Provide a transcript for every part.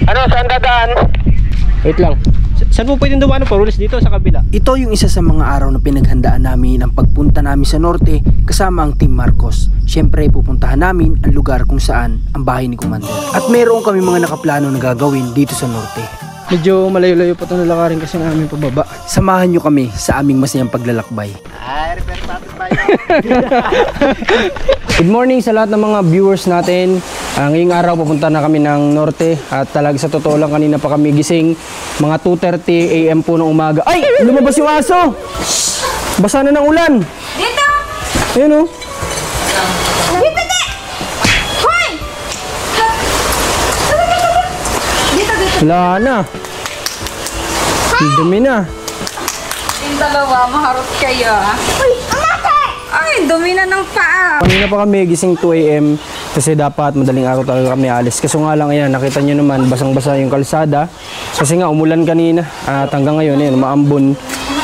Ano, saan dadaan? Wait lang. Saan mo pwedeng dumaan? Parulis dito sa kabila. Ito yung isa sa mga araw na pinaghandaan namin ang pagpunta namin sa norte kasama ang Team Marcos. Siyempre pupuntahan namin ang lugar kung saan ang bahay ni Commander. At meron kami mga nakaplano na gagawin dito sa norte. Medyo malayo-layo pa ito nalakarin kasi namin pababa. Samahan nyo kami sa aming masayang paglalakbay. Good morning sa lahat ng mga viewers natin. Ngayong araw pupunta na kami ng norte. At talaga sa totoo lang kanina pa kami gising. Mga 2:30 AM po ng umaga. Ay! Lumabas yung aso! Basa na ng ulan. Dito! Ayun o. Dito, di! Hoy! Dito, dito. Wala na. Dumi na. Yung dalawa, maharot kayo, ha? Uy! Amate! Ay, dumi na ng paa. Kanina pa kami gising 2 AM kasi dapat madaling araw talaga kami alis. Kaso nga lang, ayan, nakita nyo naman basang-basa yung kalsada. Kasi nga umulan kanina at hanggang ngayon, ayan, maambon.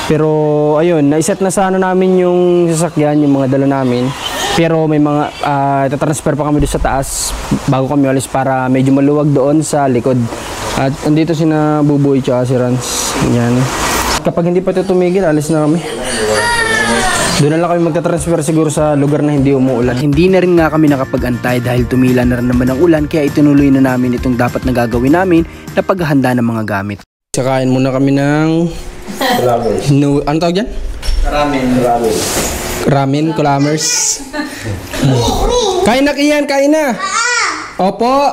Pero ayun, naiset na sana namin yung sasakyan, yung mga dala namin. Pero may mga tatransfer pa kami doon sa taas bago kami alis para medyo maluwag doon sa likod. At andito si na Buboy tsaka si Rans. Yan. Kapag hindi pa ito tumigil, alis na kami. Doon na lang kami magta-transfer siguro sa lugar na hindi umuulan. Hindi na rin nga kami nakapag-antay dahil tumila na rin naman ang ulan kaya itinuloy na namin itong dapat na gagawin namin na paghahanda ng mga gamit. Sakain muna kami ng ano tawag dyan? Ramen, kulamers. Kain na Kian, kain na. Opo.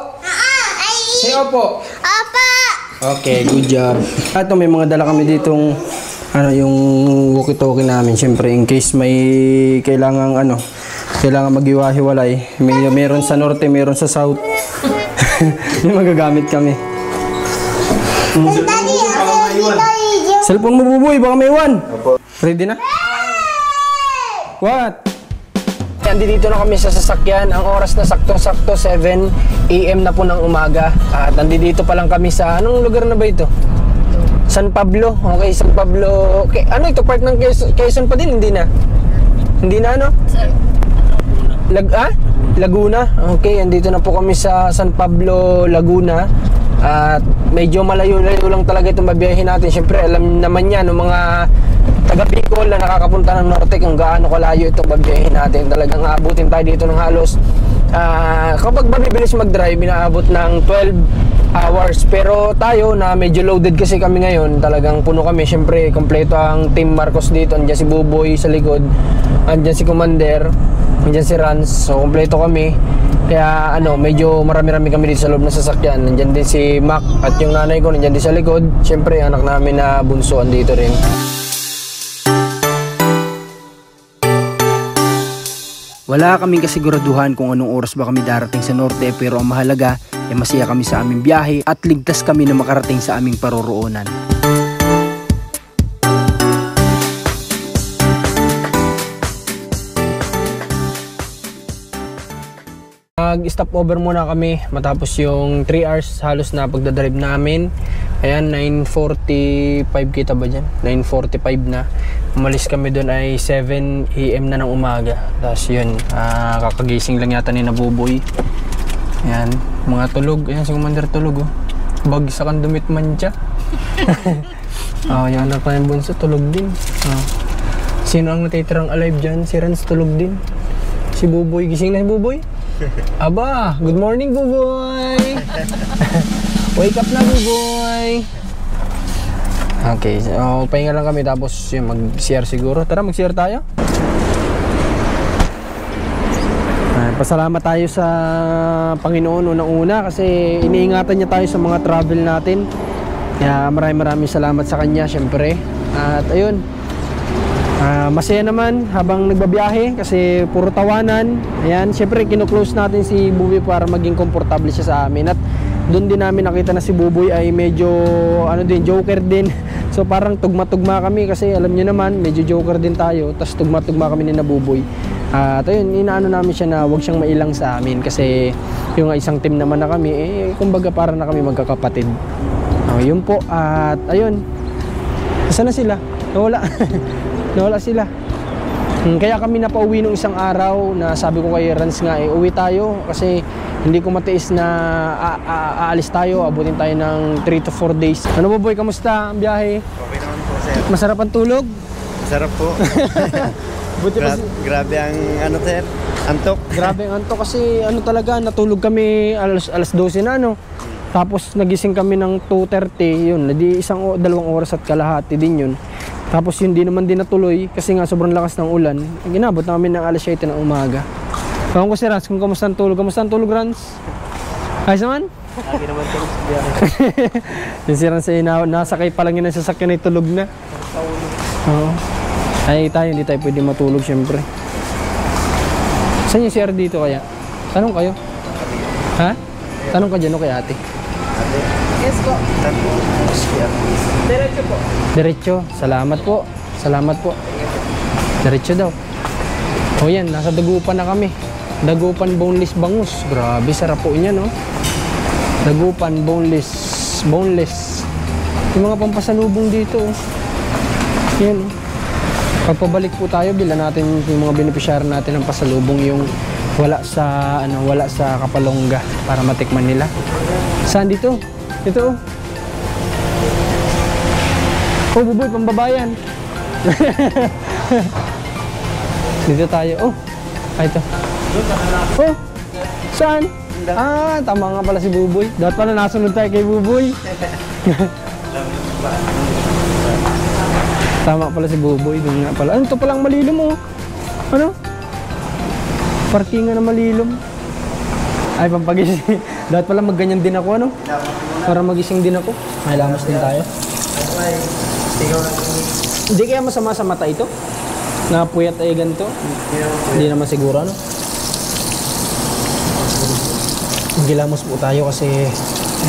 Say opo. Okay, good job. At may mga dala kami ditong yung walkie-talkie namin. Siyempre in case may kailangan maghiwa-hiwalay. Meron sa norte, meron sa south. May magagamit kami. Cellphone mo Buboy, baka may iwan. Ready na? What? Nandito na kami sa sasakyan. Ang oras na sakto-sakto 7 AM na po ng umaga. At nandito pa lang kami sa anong lugar na ba ito? San Pablo. Okay, San Pablo. Okay, ano ito? Part ng Quezon pa din? Hindi na? Hindi na ano? Laguna. Okay, andito na po kami sa San Pablo, Laguna. At medyo malayo-layo lang talaga itong babiyahin natin. Siyempre, alam naman yan ng mga taga Bicol na nakakapunta ng norte kung gaano kalayo itong babiyahin natin. Talagang aabutin tayo dito ng halos kapag mabibilis mag-drive, inaabot ng 12 hours. Pero tayo na medyo loaded kasi kami ngayon, talagang puno kami. Siyempre, kompleto ang Team Marcos dito. Andiyan si Buboy sa likod, andiyan si Commander, andiyan si Rans. So, kompleto kami. Kaya medyo marami-rami kami dito sa loob ng sasakyan. Nandiyan din si Mac at yung nanay ko nandiyan din sa likod. Siyempre, anak namin na bunso andito rin. Wala kaming kasiguraduhan kung anong oras ba kami darating sa norte pero ang mahalaga ay masaya kami sa aming biyahe at ligtas kami na makarating sa aming paroroonan. Nag-stop over muna kami matapos yung 3 hours halos na pagdadrive namin. Ayan, 9:45 kita ba dyan? 9:45 na. Umalis kami doon ay 7 AM na ng umaga. Tapos yun, kakagising lang yata ni Nabuboy. Ayan, mga tulog. Ayan, si Commander tulog oh. Bagsakan dumit man siya. Yung anak na yung bunso, tulog din. Sino ang natitirang alive dyan? Si Rans tulog din. Si Buboy, gising na si Buboy? Aba, good morning Buboy! Wake up na Buboy! Okay, so pahinga lang kami tapos mag-CR siguro. Tara, mag-CR tayo. Pasalamat tayo sa Panginoon unang-una kasi iniingatan niya tayo sa mga travel natin. Kaya maraming salamat sa Kanya syempre. At ayun, masaya naman habang nagbabiyahe kasi puro tawanan. Ayan, syempre kino-close natin si Buboy para maging komportable siya sa amin. At doon din namin nakita na si Buboy ay medyo joker din. So parang tugma-tugma kami kasi alam niyo naman medyo joker din tayo. Tapos tugma-tugma kami ni Buboy. At ayun, inaano namin siya na huwag siyang mailang sa amin kasi yung isang team naman na kami, kumbaga para na kami magkakapatid. Yun po, at ayun, saan na sila? Nawala sila. Kaya kami napauwi nung isang araw na sabi ko kay Rans nga, uwi tayo kasi Hindi ko matiis na aalis tayo, abutin tayo ng 3 to 4 days. Ano Buboy, kamusta ang biyahe? Okay naman po, sir. Masarap ang tulog? Sarap po. Buti pa Grabe ang ano, sir. Antok. Grabe ang anto kasi ano talaga, natulog kami alas 12 na ano. Tapos nagising kami ng 2:30, yun, nadi 1 o 2 oras at kalahati din yun. Tapos yun, di naman din natuloy kasi nga sobrang lakas ng ulan. Ginabot namin ng alas 7 ng umaga. Ewan ko si Rans kung kamusta ang tulog. Kamusta ang tulog, Rans? Ayos naman? Lagi naman po sa biyahe. Yung si Rans ay nasakay pa lang yun ang sasakyan ay tulog na. Oo. Ay tayo, hindi tayo pwede matulog syempre. Saan yung CR dito kaya? Tanong kayo. Ha? Tanong ka dyan o kay ate? Yes po. Diretso po. Diretso. Salamat po. Salamat po. Diretso daw. O yan, nasa Dagupan na kami. Dagupan boneless bangus. Grabe, sarap po niya, no? Dagupan boneless. Yung mga pampasalubong dito, oh. Yan, oh. Pagpabalik po tayo, bilan natin yung mga beneficiary natin ng pasalubong yung wala sa Kapalongga para matikman nila. Saan dito? Ito, oh. Oh, Buboy, pambabayan. Dito tayo. Oh, ito. Oh, saan? Ah, tama nga pala si Buboy. Dapat pala nasunod tayo kay Buboy. Tama pala si Buboy. Doon nga pala. Ano, ito palang malilom, oh. Ano? Parkingan na malilom. Ay, pampagising. Dapat pala magganyan din ako, ano? Para magising din ako. May lamos din tayo. Hindi kaya masama sa mata ito? Napuyat ay ganito? Hindi naman siguro, no? Gilamos po tayo kasi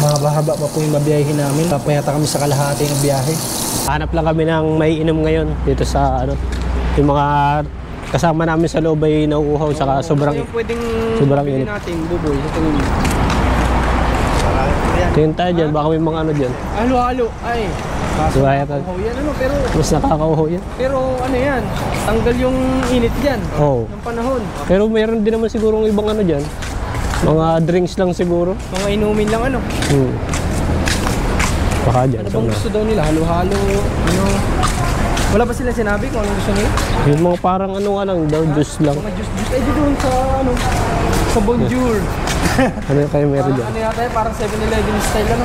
mahaba-haba pa po yung mabiyahin namin. Papayata kami sa kalahati ng biyahe. Hanap lang kami ng may inom ngayon dito sa ano, yung mga kasama namin sa loob ay nauuhaw saka sobrang init. Natin, Buboy, sa tingin mo. Tingin tayo dyan, baka may mga ano dyan. Halo-halo, ay. Suwaya tayo. Yan, ano, pero Mas nakakauhaw yan. ano yan, tanggal yung init dyan. Oo. Ng panahon. Pero meron din naman siguro ibang ano dyan. Mga drinks lang siguro. Mga inumin lang, ano. Baka dyan. Ano bang gusto daw nila? Halo-halo, ano. Wala pa sila sinabi kung anong gusto nila? Yung mga parang ano nga lang daw, juice lang. Mga juice. Ay, di doon sa, ano, sa Bonjour. Ano kayo meron dyan? Ano yata yun, parang 7-Eleven style, ano.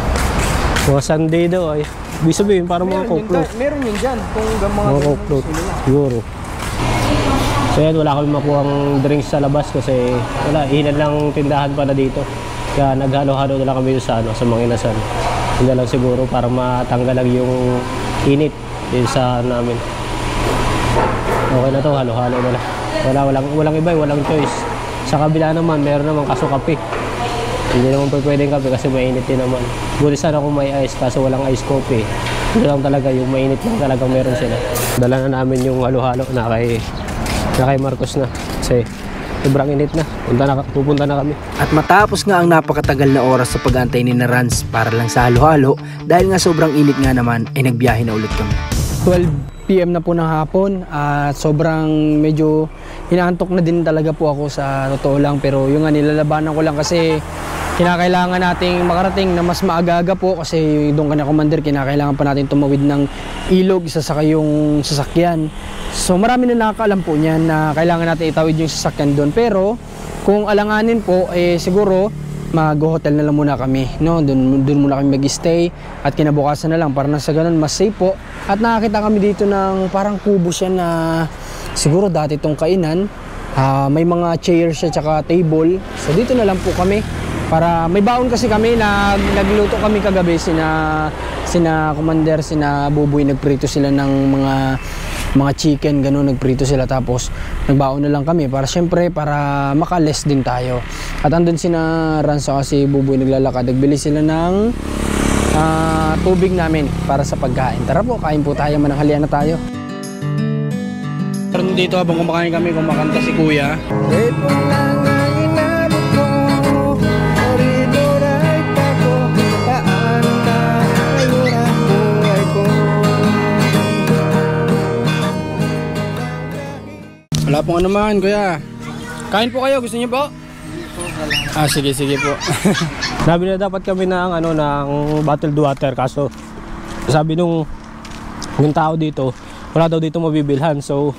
Mga Sunday daw ay. Ibig sabihin, parang mga coke float. Meron yun dyan, kung mga Mga coke float. Siguro. So yan, wala kami makuhang drinks sa labas kasi wala, ilan lang tindahan pala dito. Kaya naghalo-halo na lang kami sa, ano, sa mga inasan. Hindi lang siguro para matanggal lang yung init din sa namin. Okay na to, halo-halo na lang. Walang iba, walang choice. Sa kabila naman, meron naman kaso kape. Hindi naman pwedeng kape kasi mainit din naman. Buti sana kung may ice kaso walang ice coffee. Ito lang talaga, yung mainit lang talagang meron sila. Dala na namin yung halo-halo na kay Marcos na. Kasi sobrang init na. Pupunta na kami. At matapos nga ang napakatagal na oras sa pag-antay ni na Rans para lang sa halo-halo, dahil nga sobrang init nga naman, ay nagbiyahe na ulit kami. 12 PM na po ng hapon at sobrang medyo inaantok na din talaga po ako sa totoo lang, pero yung nga nilalabanan ko lang kasi kinakailangan nating makarating na mas maaga-aga po kasi doon ka na commander, kinakailangan pa natin tumawid ng ilog, isasaka yung sasakyan. So marami na nakakaalam po niyan na kailangan natin itawid yung sasakyan doon, pero kung alanganin po siguro mag-hotel na lang muna kami, no? Doon muna kami mag-stay at kinabukasan na lang para na sa ganun mas safe po. At nakakita kami dito ng parang kubo siya na siguro dati itong kainan. May mga chairs siya tsaka table. So dito na lang po kami para may baon kasi kami na nagluto kami kagabi sina Commander, sina Buboy, nagprito sila ng mga chicken, gano'n, nagprito sila tapos nagbaon na lang kami para syempre para maka-less din tayo. At andun sina Ranso kasi Buboy naglalakad, nagbili sila ng tubig namin para sa pagkain. Tara po, kain po tayo, mananghalian na tayo. Dito habang kumakain kami, kumakanta si Kuya. Wala pong anuman, Kuya. Kain po kayo, gusto niyo po? Sige po. Sabi na dapat kami ng bottled water, kaso sabi yung tao dito, wala daw dito mabibilhan. So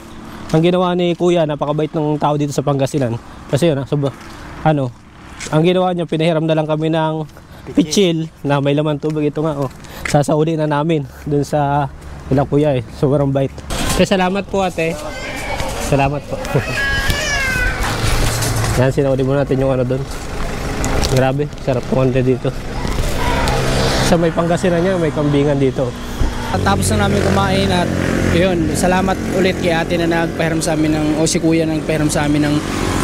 ang ginawa ni Kuya, napakabait ng tao dito sa Pangasinan. Kasi yun, ang ginawa niya, pinahiram na lang kami ng pitchil na may laman tubig. Ito nga, sasauli na namin dun sa ilang Kuya sobrang bait. Salamat po ate. Salamat po. Yan, sinauli mo natin yung doon. Grabe, sarap pumunta dito. Sa may Pangasinan niya, may kambingan dito. At tapos na namin kumain at yun, salamat ulit kay ate na nagpahiram sa amin si kuya nagpahiram sa amin ng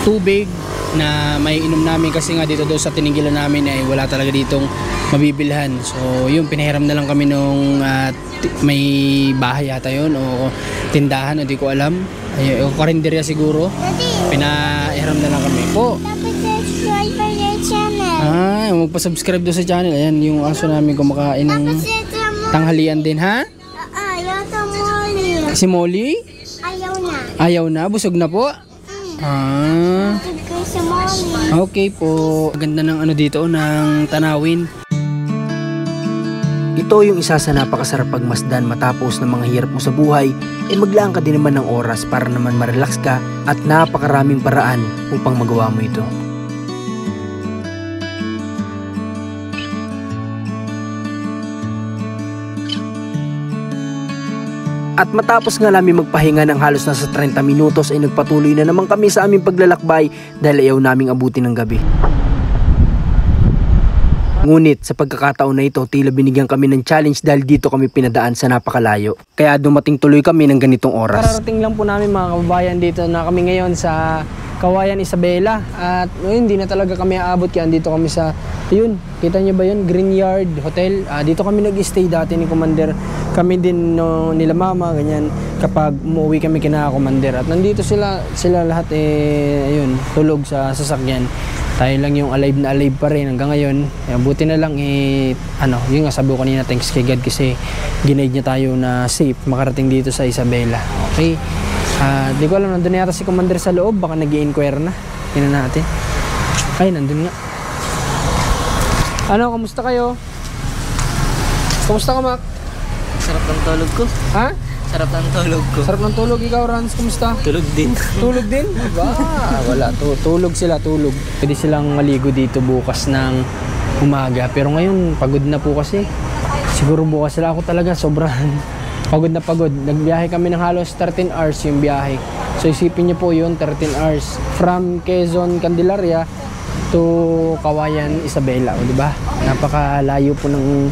tubig na may inom namin kasi nga dito sa tinigilan namin ay wala talaga ditong mabibilhan. So yun, pinahiram na lang kami nung may bahay yata yun o tindahan, hindi ko alam. O karinderya siguro. Pinahiram na lang kami po. Subscribe pa sa channel. Magpa-subscribe doon sa channel. Ayan yung aso namin kumakain ng tanghalian din, ha? Ayaw sa Molly. Si Molly? Ayaw na. Ayaw na? Busog na po? Subscribe sa Molly. Okay po. Ganda ng dito, ng tanawin. Ito yung isa sa napakasarap pagmasdan matapos ng mga hirap mo sa buhay, maglaan ka din naman ng oras para naman ma-relax ka at napakaraming paraan upang magawa mo ito. At matapos nga namin magpahinga ng halos nasa 30 minutos ay nagpatuloy na naman kami sa aming paglalakbay dahil ayaw naming abutin ng gabi. Ngunit sa pagkakataon na ito, tila binigyan kami ng challenge dahil dito kami pinadaan sa napakalayo. Kaya dumating tuloy kami ng ganitong oras. Kararating lang po namin mga kababayan dito na kami ngayon sa Kawayan Isabela. At hindi na talaga kami aabot kaya dito kami sa, yun, kita nyo ba yun? Green Yard Hotel. Dito kami nag-stay dati ni Commander. Kami din nila mama, ganyan, kapag umuwi kami kina Commander. At nandito sila lahat ayun, tulog sa sasakyan. Tayo lang yung alive na alive pa rin hanggang ngayon. Buti na lang yun nga sabi ko kanina, thanks kay God kasi ginaid niya tayo na safe makarating dito sa Isabela. Okay. Di ko alam, nandun yata si Commander sa loob, baka nag-i-inquire na. Tingnan natin. Ay, nandun nga. Kamusta kayo? Kamusta ka, Mac? Sarap ng tulog ko. Ha? Sarap ng tulog ko. Sarap ng tulog. Ikaw, Rans, kamusta? Tulog din. Tulog din? Ba? Wala. Tulog sila, tulog. Pwede silang maligo dito bukas ng umaga. Pero ngayon, pagod na po kasi. Siguro bukas sila. Ako talaga, sobrang pagod na pagod. Nagbiyahe kami ng halos 13 hours yung biyahe. So isipin niyo po yun, 13 hours. From Quezon, Candelaria to Kawayan, Isabela. O diba? Napakalayo po ng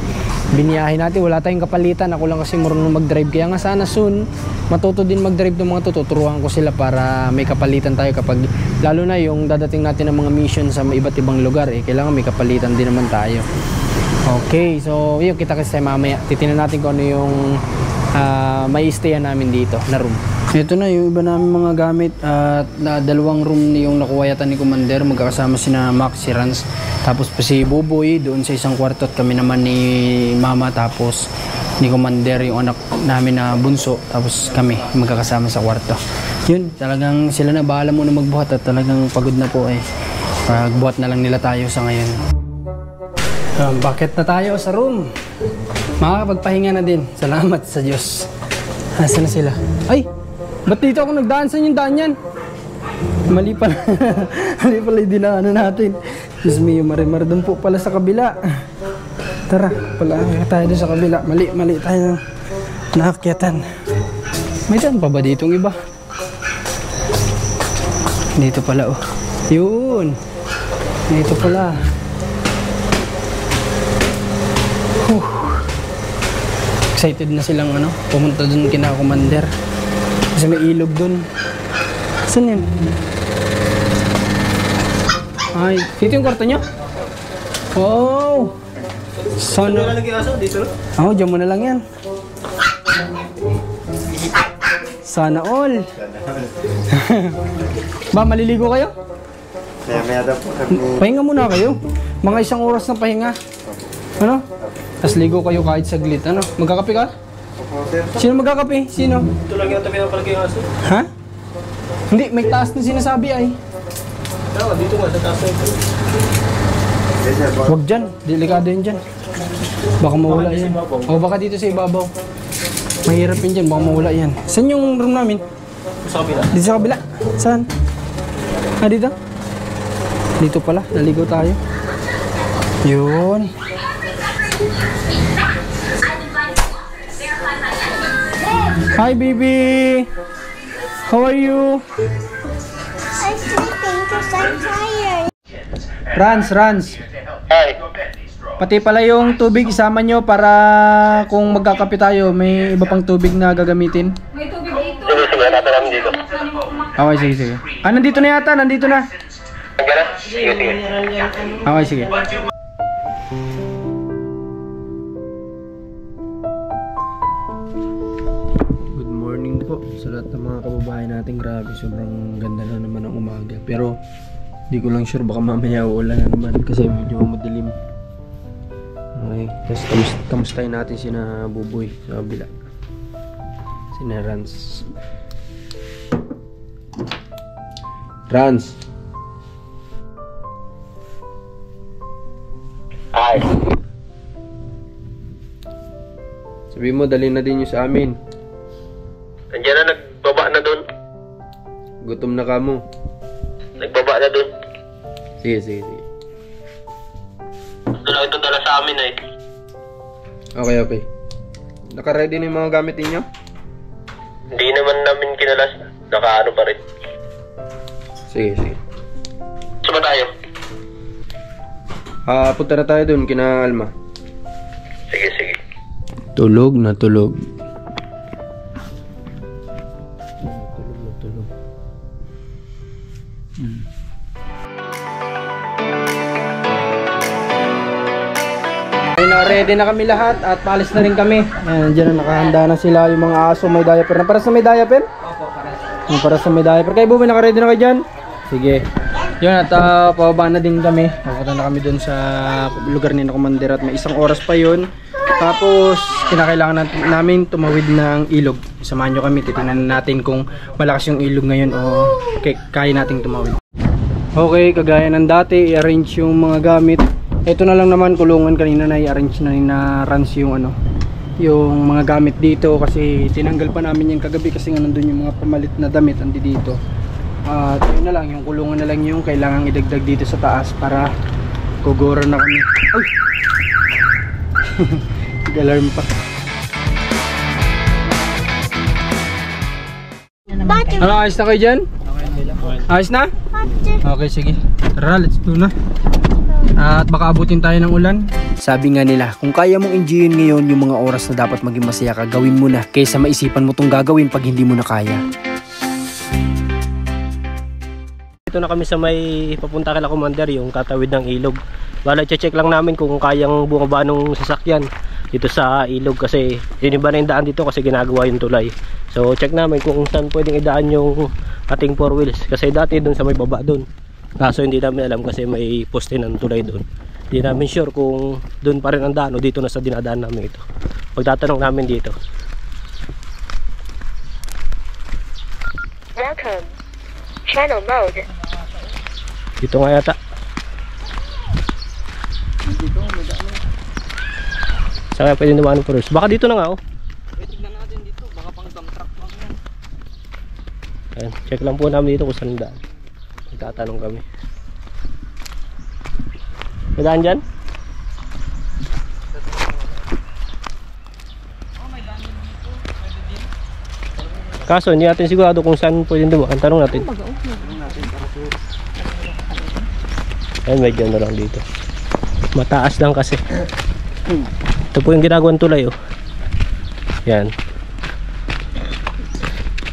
biniyahe natin. Wala tayong kapalitan. Ako lang kasi marunong mag-drive. Kaya nga sana soon, matuto din mag-drive ng mga tuturuan ko sila para may kapalitan tayo kapag, lalo na yung dadating natin ng mga mission sa iba't ibang lugar. Kailangan may kapalitan din naman tayo. Okay, so yun, kita kasi mamaya. Titingnan natin kung ano yung may stayan namin dito na room. Ito na yung iba namin mga gamit at dalawang room yung nakuha yata ni Commander, magkakasama sina Max, si Rans, tapos pa si Buboy doon sa isang kwarto at kami naman ni Mama, tapos ni Commander yung anak namin na bunso, tapos kami magkakasama sa kwarto. Yun, talagang sila na bahala muna magbuhat at talagang pagod na po pagbuhat na lang nila tayo sa ngayon. Bakit na tayo sa room? Makakapagpahinga na din. Salamat sa Diyos. Nasaan na sila? Ay! Ba't dito ako nagdaan? Saan yung daan yan? Mali pala. Mali pala yung dinaanan natin. Diyos mio, marimar doon po pala sa kabila. Tara, pala tayo doon sa kabila. Mali tayo naakyatan. May daan pa ba ditong iba? Dito pala Yun! Dito pala. Excited na silang pumunta dun kina Commander. Kasi may ilog dun. Saan yan? Ay, dito yung kwarto nyo? Wow! Sana. Oo, dyan mo na lang yan. Sana all. Ba, maliligo kayo? Maya daw po kami. Pahinga muna kayo. Mga 1 oras na pahinga. Tapos ligo kayo kahit saglit. Magkakape ka? Sino magkakape? Sino? Ito lang yung tabi ng palagi ng aso. Ha? Hindi, may taas na sinasabi ay. Dito nga, sa taas ito. Huwag dyan, delikado yun dyan. Baka mawala yan. O baka dito sa ibabaw. Mahirap yun dyan, baka mawala yan. Saan yung room namin? Sa kabila. Dito sa kabila? Saan? Ah, dito? Dito pala, naligo tayo. Yun. Hi baby! How are you? I'm sleeping because I'm tired. Rans. Pati pala yung tubig isama nyo para kung magkakape tayo, may iba pang tubig na gagamitin. May tubig dito. Sige, nata namin dito. Okay, sige. Ah, nandito na yata, nandito na. Sige. Okay, sige. Good morning po sa lahat ng mga kababayan natin. Grabe, sobrang ganda na naman ang umaga. Pero, di ko lang sure, baka mamaya uulan na naman kasi medyo madilim. Okay, tapos kamustahin natin sina Buboy sa kabila. Sina Rans. Hi. Sabi mo, dali na din yung sa amin. Nandiyan na, nagbaba na dun. Gutom na ka mo. Nagbaba na dun. Sige. Ito lang ito dala sa amin eh. Okay. Naka-ready na yung mga gamit ninyo? Hindi naman namin kinalas. Nakaano pa rin. Sige. Saan ba tayo? Punta na tayo dun, kina Alma. Sige. Tulog na tulog. Ay, na-ready na kami lahat at paalis na rin kami. Ayan, dyan na nakahanda na sila yung mga aso may diaper. Na para sa may diaper? Opo, para sa may diaper. Kayo Buboy, naka-ready na kayo dyan? Sige. Yun at pababa na din kami. Pupunta na kami dun sa lugar ni Commander at may 1 oras pa yun. Tapos kinakailangan namin tumawid ng ilog. Samahan nyo kami, titingnan natin kung malakas yung ilog ngayon o kaya nating tumawid. Okay, kagaya ng dati, i-arrange yung mga gamit. Ito na lang naman, kulungan kanina na i-arrange na rin na Rans yung yung mga gamit dito kasi tinanggal pa namin yung kagabi kasi nga nandun yung mga pamalit na damit andi dito. At yun na lang, yung kulungan na lang yung kailangan idagdag dito sa taas para kugura na kami. Ay! Alarm pa. Ano, ayos na kayo dyan? Ayos na? Okay, sige. Tara, let's do na. At baka abutin tayo ng ulan. Sabi nga nila, kung kaya mong enjoyin ngayon yung mga oras na dapat maging masaya ka, gawin mo na kaysa maisipan mo tong gagawin pag hindi mo na kaya. Ito na kami sa may papunta kay Commander, yung katawid ng ilog. Bala, check lang namin kung kayang bumaba ng sasakyan dito sa ilog kasi iniba na yung daan dito kasi ginagawa yung tulay. So check namin kung saan pwedeng idaan yung ating 4 wheels kasi dati dun sa may baba dun. Kaso hindi namin alam kasi may poste ng tulay dun. Hindi namin sure kung dun pa rin ang daan o dito na sa dinadaan namin ito. Pagtatanong namin dito. Welcome. Channel mode. Dito nga yata. Saan kaya pwede naman po rin? Baka dito na nga oh. Tignan natin dito, baka pang dump truck lang yan. Ayan, check lang po namin dito kung saan daan. Magtatanong kami. May daan dyan? Kaso hindi natin sigurado kung saan pwede dumaan. Tanong natin. Ayan, medyo na lang dito. Mataas lang kasi. Ito po yung ginagawang tulay oh. Yan.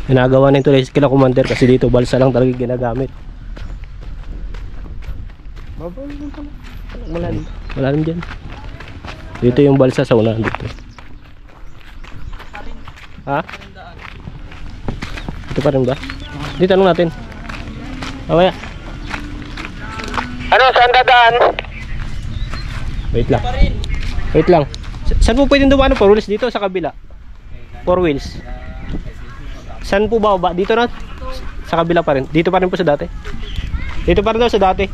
Ginagawa na yung tulay kila Commander kasi dito balsa lang talaga ginagamit. Malalim dyan. Dito yung balsa sa unahan dito. Ha? Ito pa rin ba? Dito tanong natin. Mamaya. Ano, saan dadaan? Wait lang. Wait lang. Saan po pwedeng dumaan ng 4 wheels? Dito sa kabila. 4 wheels. Saan po ba? Dito na? Sa kabila pa rin. Dito pa rin po sa dati. Dito para daw sa dati.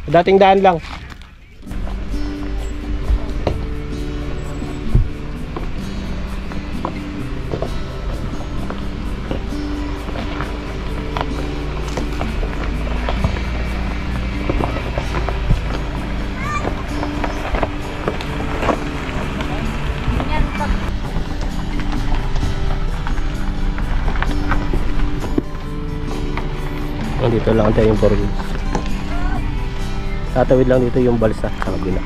Dating daan lang. Dito lang tayo yung 4 wheels. Tatawid lang dito yung balsa sa kabila.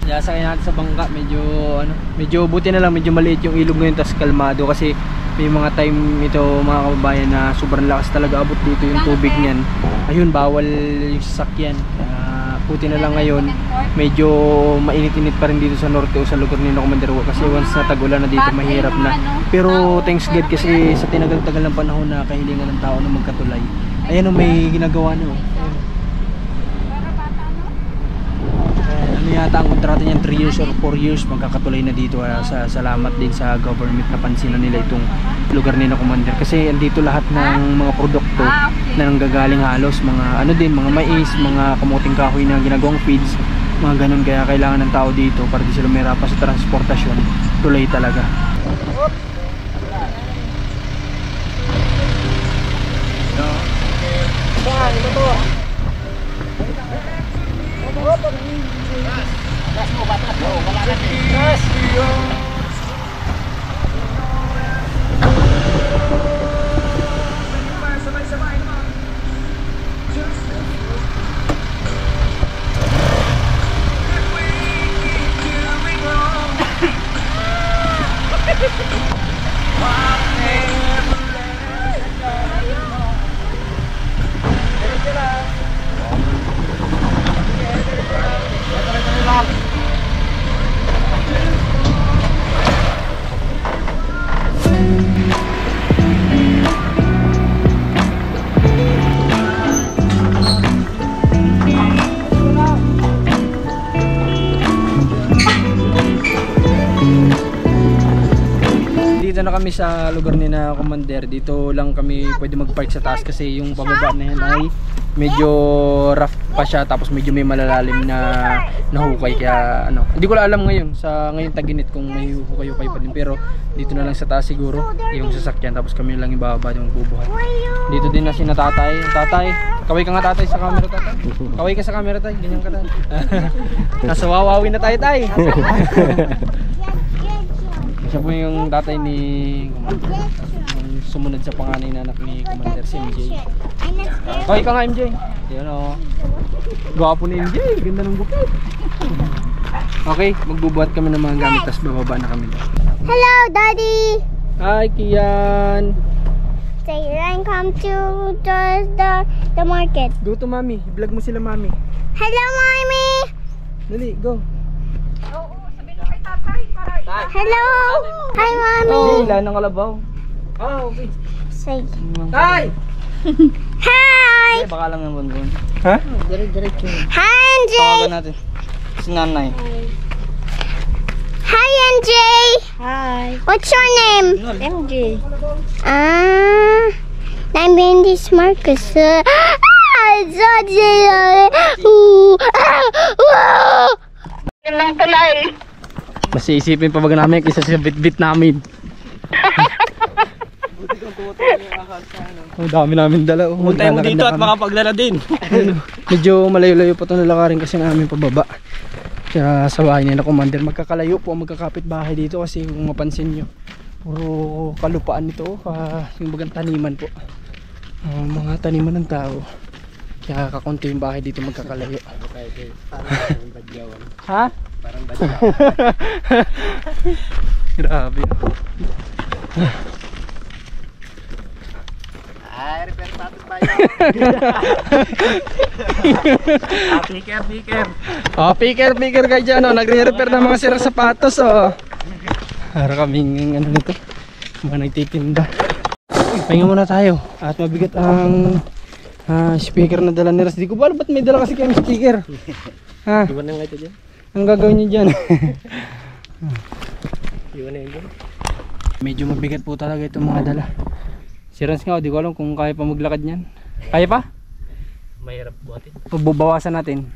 Sakay natin sa bangka, medyo buti na lang, medyo maliit yung ilog ngayon, tas kalmado kasi may mga time ito mga kababayan na sobrang lakas talaga abot dito yung tubig niyan. Ayun, bawal yung sasakyan. Buti na lang ngayon, medyo mainit-init pa rin dito sa norte o sa lugar ni Commander Hugo kasi once na tag-ulan na dito mahirap na. Pero thanks God kasi sa tinagal-tagal ng panahon na kahilingan ng tao na magkatulay. Ayan o, may ginagawa na o. Ano yata ang kontrata niyan, 3 years or 4 years magkakatulay na dito. Salamat din sa government na pansinan nila itong lugar ni Commander kasi andito lahat ng mga produkto na nanggagaling halos, mga mga mais, mga kamuting kahoy na ginagawang feeds, mga ganun, kaya kailangan ng tao dito para di sila mahirapan sa transportasyon. Tulay talaga. Dito na kami sa lugar ni Commander. Dito lang kami pwede mag-park sa taas kasi yung pababa na yan ay medyo rough pa siya, tapos medyo may malalalim na hukay, kaya hindi ko alam ngayon sa ngayon tag-init kung may hukay-hukay pa din, pero dito na lang sa taas siguro yung sasakyan, tapos kami lang ibababa yung magbubuhat. Dito din na si Tatay. Tatay, kaway ka nga Tatay sa camera, Tatay. Kaway ka sa camera, Tay. Ganyan ka, Tay. Nasa Wawawi na tayo, Tay. Siya po yung tatay ni Commander, yung sumunod sa panganay na anak ni Commander, si MJ. Kaway ka nga, MJ. Yan o. Gwapo ni MJ, ganda ng bukit. Okay, magbubuhat kami ng mga gamit, tapos bababa na kami. Hello, Daddy. Hi, Kian. Say, and come to the market. Go to Mami, i-vlog mo sila, Mami. Hello, Mommy. Dali, go. Hello. Hi, Mommy. Oh, ilan ng kalabaw. Okay. Say. Hi! Hi. Baka lang naman doon. Ha? Diretso. Hi, MJ. Tawagan natin. Si Nanay. Hi, MJ. Hi. What's your name? MJ. I'm Wendy's Marcus. Yun lang tulay. Mas iisipin pa ba namin kaysa sa bit-bit namin. Ang dami namin dala. Pumunta mo dito at makapaglala din. Medyo malayo-layo pa itong lalakarin kasi namin pababa. Kaya sa bahay ni Commander, magkakalayo po ang magkakapit bahay dito kasi kung mapansin nyo, puro kalupaan ito, yung bagang taniman po, mga taniman ng tao. Kaya kakunti yung bahay dito magkakalayo. Ha? Parang badyawan. Grabe. Ay, repair status tayo. Picker. Oh, picker kayo dyan. Nagre-repair ng mga sirang sapatos. Para kaming nito, mga nagtitinda. Pahinga muna tayo. At mabigat ang speaker na dala ni Ras. Di ko ba alam ba't may dala kasi kayong speaker. Ha? Iwan na nga ito dyan. Ang gagawin niyo dyan? Iwan na yun dyan. Medyo mabigat po talaga itong mga dala. Si Rans nga, di ko alam kung kaya pa maglakad niyan. Kaya pa? Mahirap buhatin. Bawasan natin.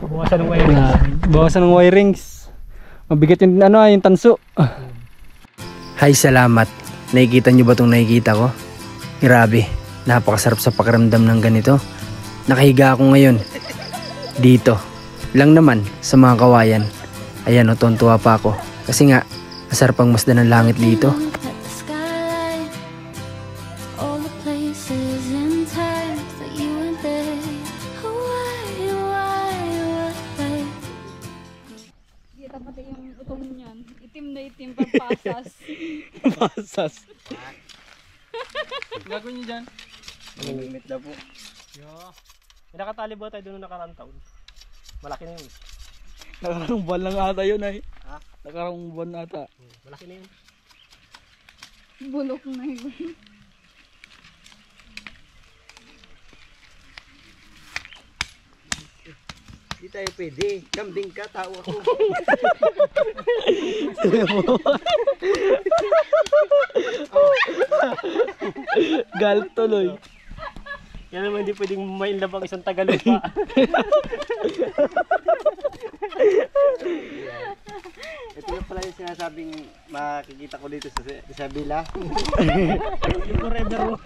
Buwasan ng wire. Bawasan ng wirings. Mabigat yung yung tanso. Hay, salamat. Nakikita nyo ba itong nakikita ko? Grabe, napakasarap sa pakiramdam ng ganito. Nakahiga ako ngayon. Dito. Lang naman sa mga kawayan. Ayan, tuwan-tuwa pa ako. Kasi nga, masarap ang masdan ng langit dito. Kita pati yung utong niyan. Itim na itim pagpasas. Pasas. Gagawin niyo dyan. Limit na po. May nakatali ba tayo doon nakarang taon? Malaki na yun. Nakarang buwan lang ata yun ay. Ha? Nakarang buwan ata. Malaki na yun. Bulok na yun. Di tayo pwede. Kambing ka, tao ako. Galit tuloy. Yan naman hindi pwedeng mainlab ang isang Tagalupa. Ito yung pala yung sinasabing makikita ko dito sa Isabela. Forever mo.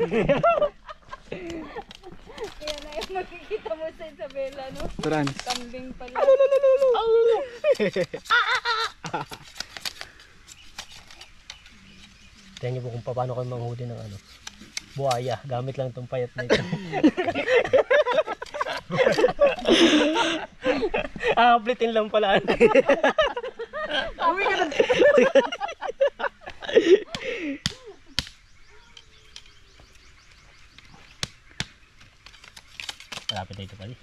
Kaya na yung makikita mo sa Isabela, no? Rans. Kambing pala. Tingnan niyo po kung paano kayo manghuli ng buhaya. Gamit lang itong payat na ito. Aplitin lang pala. Malapit na ito pala.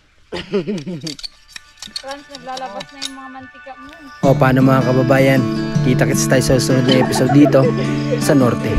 Frans, naglalabas na yung mga mantika mo. O paano mga kababayan, kita-kits tayo sa susunod na episode dito sa Norte.